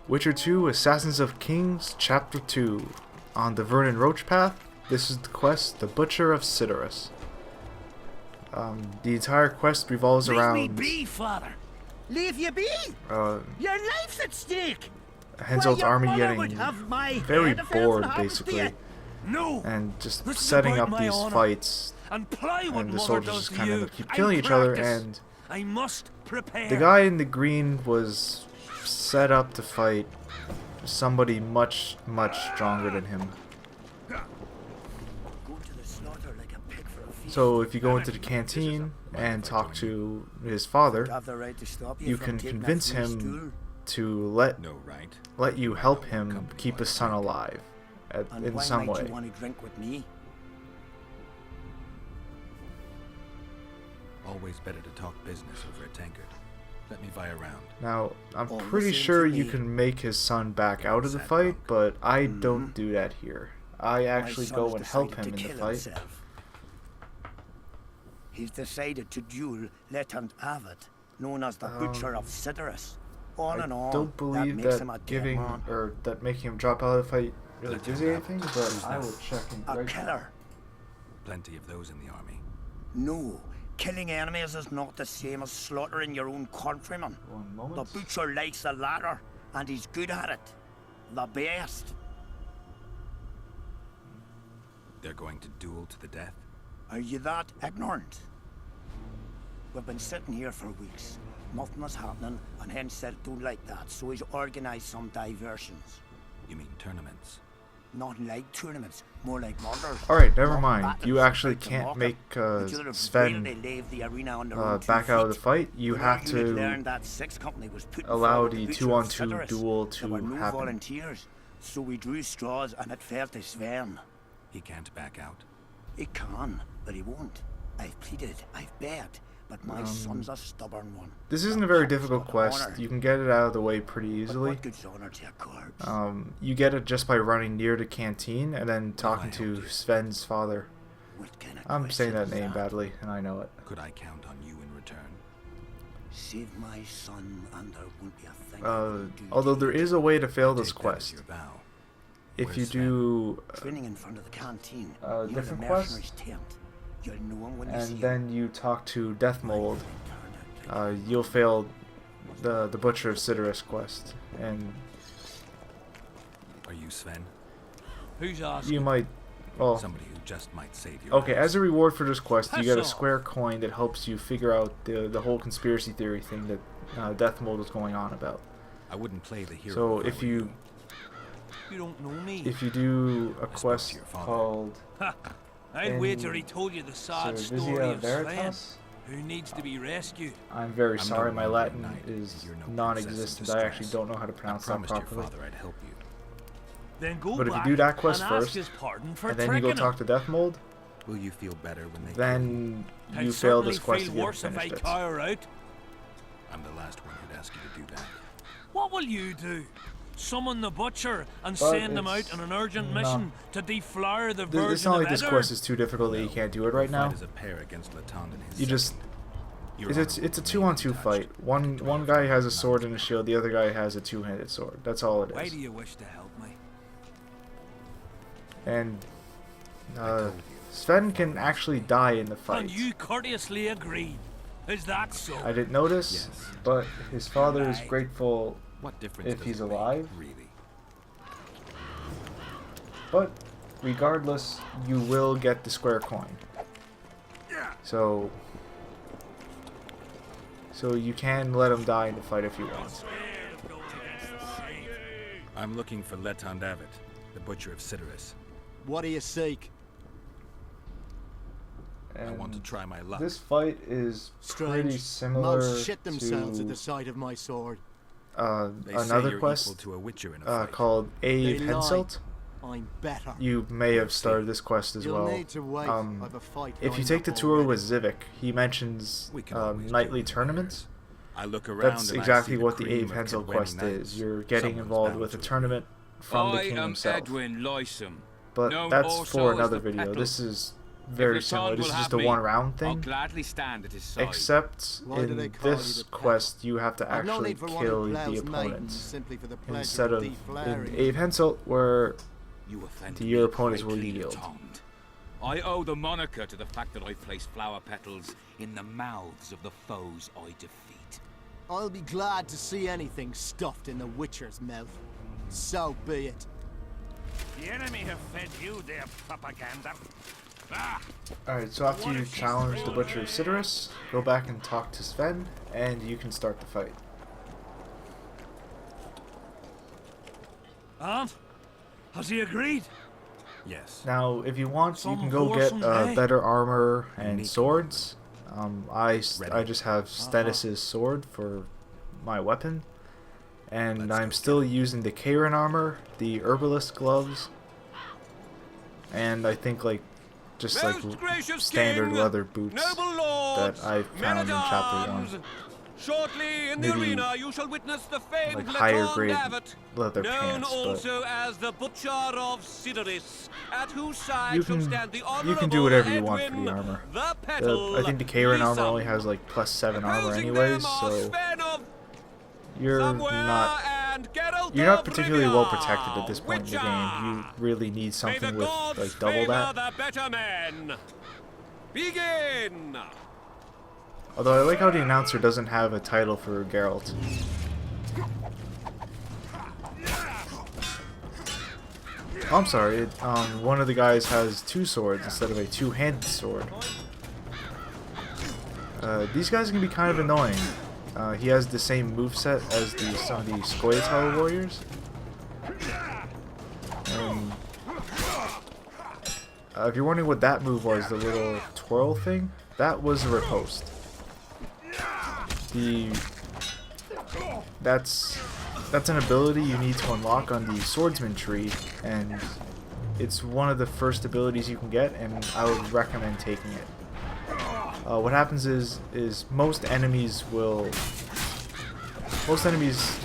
Witcher 2 Assassins of Kings Chapter 2. On the Vernon Roche path, this is the quest, The Butcher of Cidaris. The entire quest revolves around... Leave me be, father! Leave you be! Your life's at stake! Henselt's army getting very bored, basically. No. And just setting up these fights. And the soldiers just kind of keep killing each other, and I must prepare. the guy in the green was set up to fight somebody much stronger than him. So if you go into the canteen and talk to his father, you can convince him to let you help him keep his son alive in some way. Always better to talk business over a tankard. Let me vie around. Now, I'm pretty sure you can make his son back out of the fight, but I don't do that here. I actually go and help him in the fight. He's decided to duel Lieutenant Avid, known as the Butcher of Cidaris. On and on. I don't believe that making him drop out of the fight really gives you anything, but I will check him right now. Killer. Plenty of those in the army. No. Killing enemies is not the same as slaughtering your own countrymen. One moment. The Butcher likes the latter, and he's good at it. The best. They're going to duel to the death? Are you that ignorant? We've been sitting here for weeks. Nothing is happening, and Henselt don't like that, so he's organised some diversions. You mean tournaments? Not like tournaments, more like murders. Alright, never mind. You actually can't make Sven back out of the fight. You have to allow the 2-on-2 duel to happen. Volunteers, so we drew straws and it fell to Sven. He can't back out. He can, but he won't. I've pleaded, I've begged, but my son's a stubborn one. This isn't a very difficult quest. You can get it out of the way pretty easily. You get it just by running near the canteen and then talking to Sven's father. I'm saying that name badly, and I know it. Could I count on you in return? Save my son, and there won't be a thing. Although there is a way to fail this quest. If you do training in front of the canteen, different quest, and then you talk to Death Mold, you'll fail the Butcher of Cidaris quest, and are you Sven? Who's asking? You might, well, somebody who just might save your okay, lives. as a reward for this quest, you get a square coin that helps you figure out the whole conspiracy theory thing that Death Mold is going on about. I wouldn't play the hero. So if you don't know me. If you do a quest called... I'd wager he told you the sad story of Sven, who needs to be rescued. I'm very sorry, my Latin is non-existent. I actually don't know how to pronounce that properly. I'd help you. Then go but if you do that quest first, and then you go talk to Death Mold, will you feel better when they then you fail this quest if you haven't finished it. I'm the last one who'd ask you to do that. What will you do? Summon the Butcher and send him out on an urgent mission to deflower the virgin It's not like this Edder? quest is too difficult that you can't do it right now. You just... It's a 2-on-2 fight. One guy has a sword and a shield, the other guy has a two-handed sword. That's all it is. Why do you wish to help me? And Sven can actually die in the fight. And you courteously agreed. Is that so? I didn't notice, but his father is grateful what difference if he's alive. Really? But regardless, you will get the square coin. So you can let him die in the fight if you want. I'm looking for Lieutenant Avid, the Butcher of Cidaris. What do you seek? And I want to try my luck. This fight is pretty similar Most shit themselves to at the sight of my sword. Another quest called Abe Henselt. I'm better. You may have started this quest as well. If you take the tour with Zivik, he mentions nightly tournaments. That's exactly what the Abe Henselt quest is. You're getting involved with a tournament from the king himself. But that's for another video. This is very similar. This is just a one-round I'll thing. gladly stand at his side. Except in this quest, you have to actually kill the opponent. Instead of in Abe Henselt, where your opponents will yield. I owe the moniker to the fact that I place flower petals in the mouths of the foes I defeat. I'll be glad to see anything stuffed in the Witcher's mouth. So be it. The enemy have fed you their propaganda. Alright, so after you challenge the Butcher of Cidaris, go back and talk to Sven, and you can start the fight. Aunt? Has he agreed? Yes. Now, if you want, you can go get better armor and swords. I just have Stennis' sword for my weapon. And I'm still using the Karen armor, the Herbalist gloves, and I think just standard leather boots that I found in Chapter 1. Shortly in the arena, you shall witness the famed higher grade leather known pants, also as the Butcher of Cidaris, at whose side you shall stand the honorable can do whatever you want for Edwin, the armor. the Petal, I think the Karen armor only has +7 armor anyways, so you're not particularly well protected at this point in the game. You really need something with double that. Begin. Although I like how the announcer doesn't have a title for Geralt. Oh, I'm sorry. One of the guys has 2 swords instead of a 2-handed sword. These guys can be kind of annoying. He has the same moveset as some of the Scoia'tael warriors. If you're wondering what that move was, the little twirl thing, that was a riposte. That's an ability you need to unlock on the swordsman tree, and it's one of the first abilities you can get, and I would recommend taking it. What happens is most enemies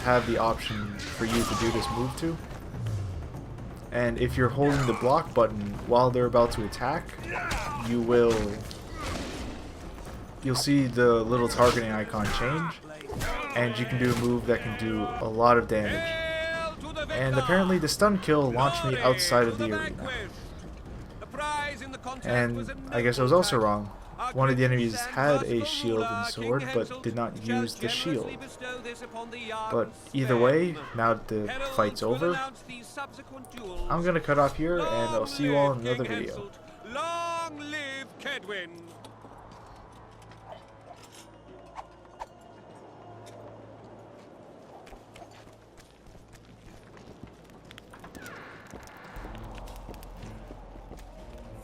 have the option for you to do this move to, and if you're holding the block button while they're about to attack, you'll see the little targeting icon change, and you can do a move that can do a lot of damage. And apparently the stun kill launched me outside of the arena. And I guess I was also wrong. One of the enemies had a shield and sword, but did not use the shield. But either way, now that the fight's over, I'm gonna cut off here, and I'll see you all in another video. Long live Kedwin!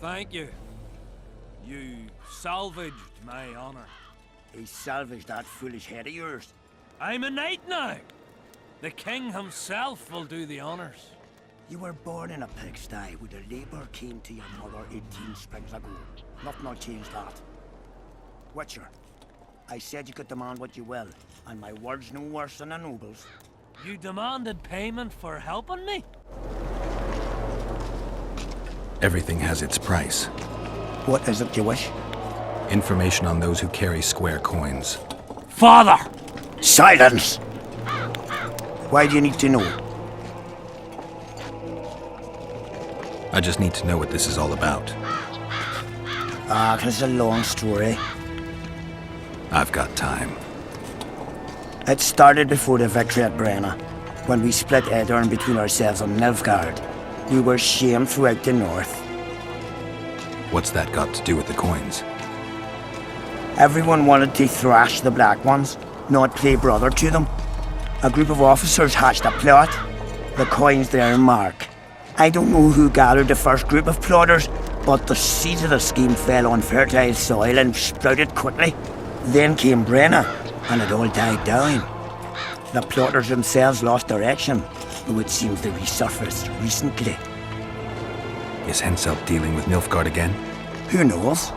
Thank you. You salvaged my honor. He salvaged that foolish head of yours. I'm a knight now. The king himself will do the honors. You were born in a pigsty with the labour came to your mother 18 springs ago. Nothing will change that. Witcher, I said you could demand what you will, and my word's no worse than a noble's. You demanded payment for helping me? Everything has its price. What is it you wish? Information on those who carry square coins. Father! Silence! Why do you need to know? I just need to know what this is all about. It's a long story. I've got time. It started before the victory at Brenna, when we split Edirn between ourselves and Nilfgaard. We were shamed throughout the north. What's that got to do with the coins? Everyone wanted to thrash the Black Ones, not play brother to them. A group of officers hatched a plot. The coins there mark. I don't know who gathered the first group of plotters, but the seeds of the scheme fell on fertile soil and sprouted quickly. Then came Brenna, and it all died down. The plotters themselves lost direction, though it seems they resurfaced recently. Is Henselt dealing with Nilfgaard again? Who knows?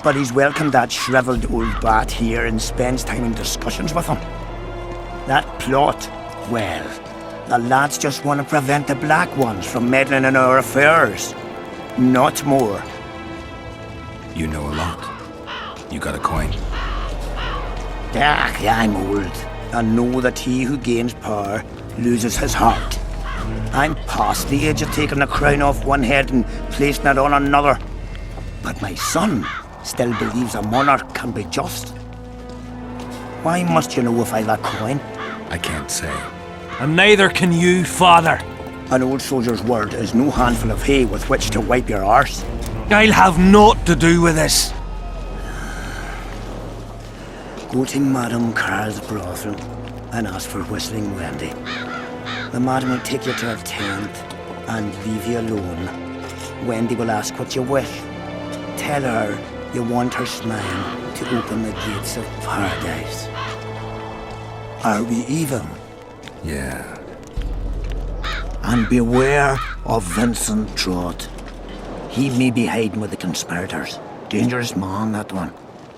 But he's welcomed that shriveled old bat here and spends time in discussions with him. That plot, well, the lads just want to prevent the Black Ones from meddling in our affairs. Not more. You know a lot. You got a coin? I'm old, and know that he who gains power loses his heart. I'm past the age of taking the crown off one head and placing it on another. But my son still believes a monarch can be just. Why must you know if I've a coin? I can't say. And neither can you, father. An old soldier's word is no handful of hay with which to wipe your arse. I'll have naught to do with this. Go to Madame Carr's brothel and ask for Whistling Wendy. The madam will take you to her tent and leave you alone. Wendy will ask what you wish. Tell her you want her smile to open the gates of paradise. Are we even? Yeah. And beware of Vincent Trott. He may be hiding with the conspirators. Dangerous man, that one.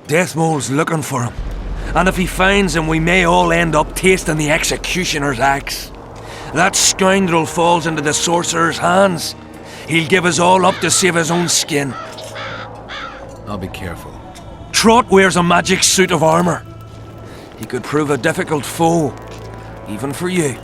Deathmole's looking for him. And if he finds him, we may all end up tasting the executioner's axe. That scoundrel falls into the sorcerer's hands. He'll give us all up to save his own skin. I'll be careful. Trott wears a magic suit of armor. He could prove a difficult foe, even for you.